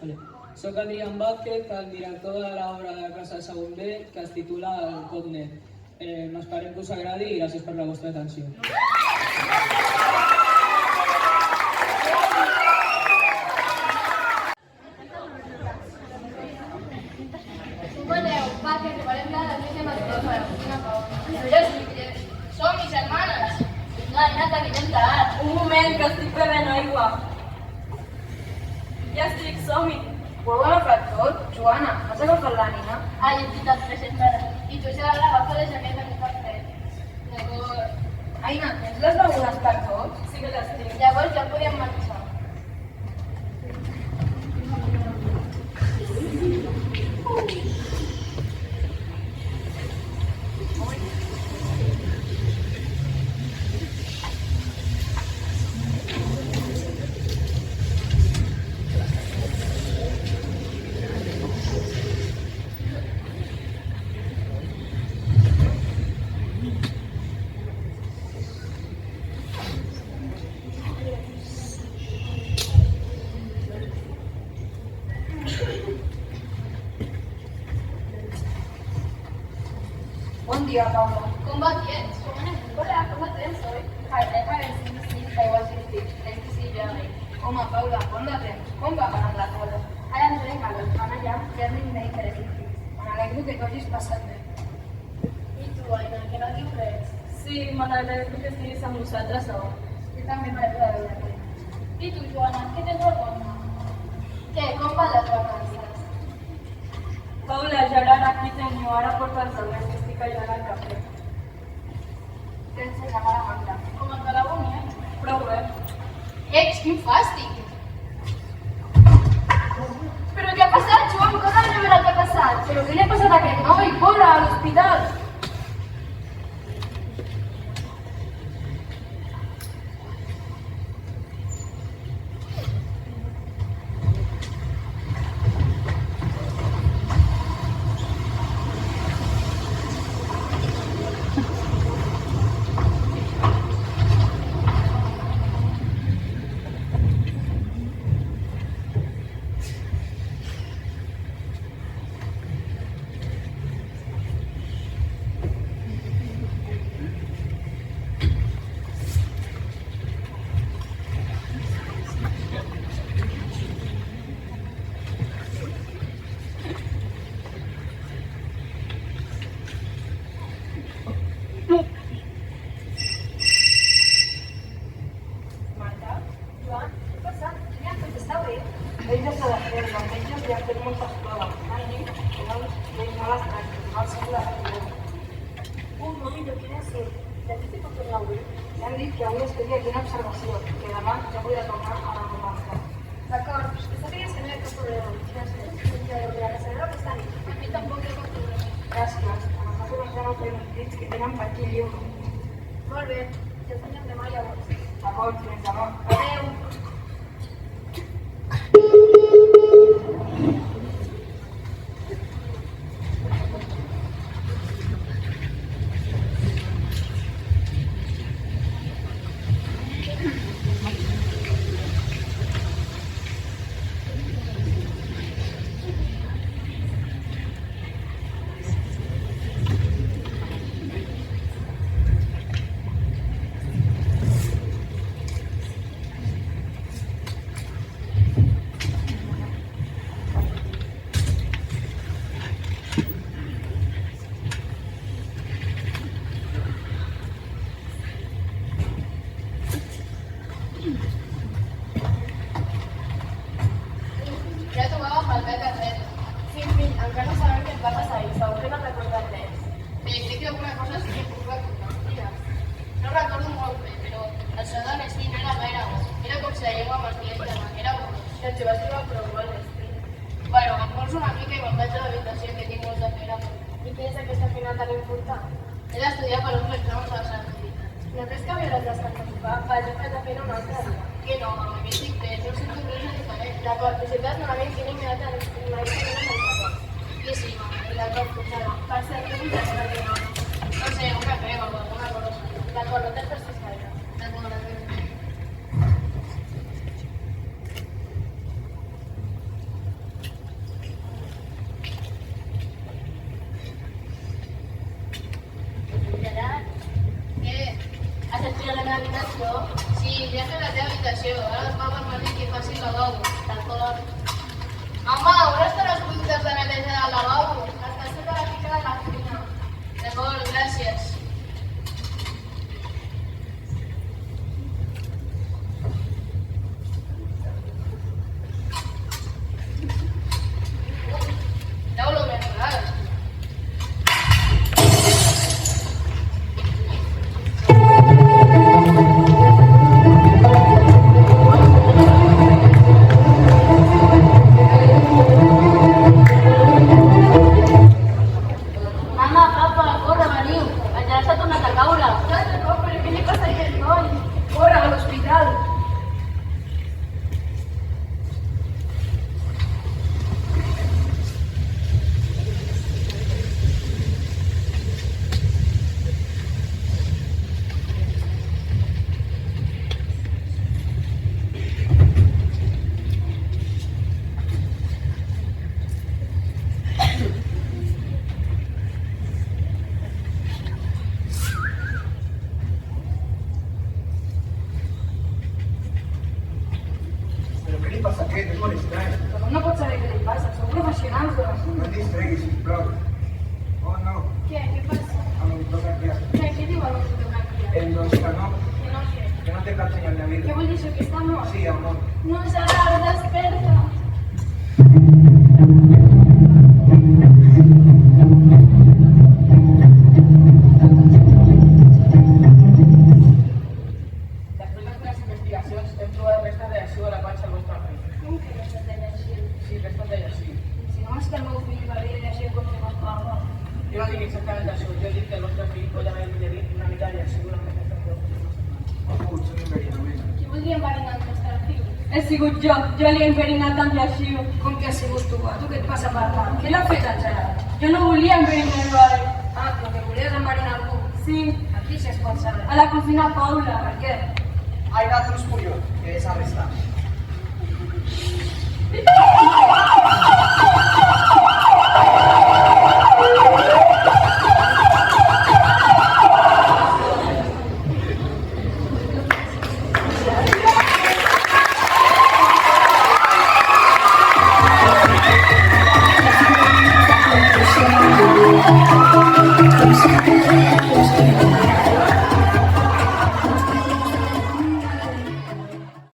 Vale. Soc Adrián Vázquez, el director de l'obra de Casa de Segon B, que es titula El Cotnet. Esperem que us agradi i gràcies per la vostra atenció. Suponeu, va, que preparem la notícia mateixa. Però ja estic, som-hi, germanes. Vinga, Nina, que anirem tard. Un moment, que estic bevent aigua. Ja estic, som-hi. Ho heu agafat tot? Joana, has agafat la Nina? Ai, és veritat, present. I tu ja l'agafa la jaqueta que fa fred. Llavors... Aina, tens les begudes per tots? Sí que les tinc. Llavors ja podíem marxar. Bon dia, Paula. Com va, tiets? Hola, ¿cómo te ves hoy? Hi, I haven't seen you since I was 15. Nice to see you again. Home, Paula, bon de temps. Com va anant la cosa? Ara ens veiem a l'Anna ja, learning many characteristics. M'alegro que t'ho hagis passat bé. I tu, Aina, que no dius res? Sí, m'alegro que estiguis amb nosaltres avui. Jo també m'alegro de veure-te. I tu, Joana, què tens al compte? Què, com van les vacances? Paula, ja ara aquí teniu, ara porta els altres que estic callant al cafè. Tens la mala manta. Com el de la Bonia? Prou bé. Quin fàstic! Però què ha passat, Joan? Com no veure el que ha passat? Però què li ha passat a aquest noi? Corre, a l'hospital! Ell ja s'ha de fer, amb metges li han fet moltes proves. Han dit que no veig males pràctiques, no el segle de No, millor quin és? De què t'hi pot tornar avui? li han dit que avui es quedi aquí en observació, que demà ja podrà tornar a la normalitat. D'acord, que sàpigues que no hi ha cap problema. Gràcies. Ja dormiré a casa meva aquesta nit. A mi tampoc hi ha cap problema. Gràcies, a nosaltres ja no tenim dits que tenen per aquí lliure. Molt bé, ja ens veiem demà llavors. D'acord, fins demà. Adéu. Ja trobava a faltar el carnet. Sí, fill, encara no sabem què et va passar i segur que no recordes res. Crec que alguna cosa sí que puc recordar. Digues. No recordo molt bé, però el so de l'Esti no era gaire bo. Era com si la llengua m'estigués cremant. Era bo. I el teu estiu va prou bo, l'Esti. Bueno, em poso una mica i me'n vaig a l'habitació que tinc molts de feina. I què és aquesta feina tan important? He d'estudiar per uns exàmens a la Santa. No creus que hauràs descansar? Va, jo faig la feina un altre dia. Que no, mama, que estic bé, no sento res diferent. D'acord, però si t'has malament, que immediatament que sí, mama, i d'acord, doncs ara. Per cert, què vull descansar? No sé, un cafè o alguna cosa. D'acord, no te'n prestis gaire. D'acord, adéu. l'habitació? Sí, ja has fet la teva habitació. Ara els va permetre que faci el lavabo. D'acord. Home, on estan els productes de neteja del lavabo? Està sota la pica de la cuina. D'acord, gràcies. Treu-lo més rar. Mama, papa, corre, veniu. El Gerard s'ha tornat a caure. L'altre cop, però què li passa a aquest noi? Corre, a l'hospital. Però què li passa a aquest? És molt estrany. Però no pots saber què li passa, som professionals, doncs. No et distreguis, sisplau. Oh, no, Què? Què passa? amb el doctor García. Què diu el doctor García? Doncs que no, Que no sé. que no té cap senyal de Què vida. vol dir això, que està mort? Sí, amor. No, Gerard, desperta. Després d'unes investigacions hem trobat restes de lleixiu a la panxa del vostre fill. Com que no s'ha de llegir? Sí, restes de lleixiu. Si no és que el meu fill va dir llegir com que m'estava. Jo no dic exactament això, jo dic que el vostre fill pot haver ingerit una mica de lleixiu durant aquestes 2 setmanes. Ha pogut ser un enverinament. Qui voldria enverinar el nostre fill? He sigut jo li he enverinat amb lleixiu. Com que has sigut tu? A tu què et passa per tant? Què l'ha fet el Gerard? Jo no volia enverinar-lo a ell. Ah, però que volies enverinar algú? Sí. Aquí si es pot saber. A la cocina Paula. Per què? Hay datos curiosos que es arrestar.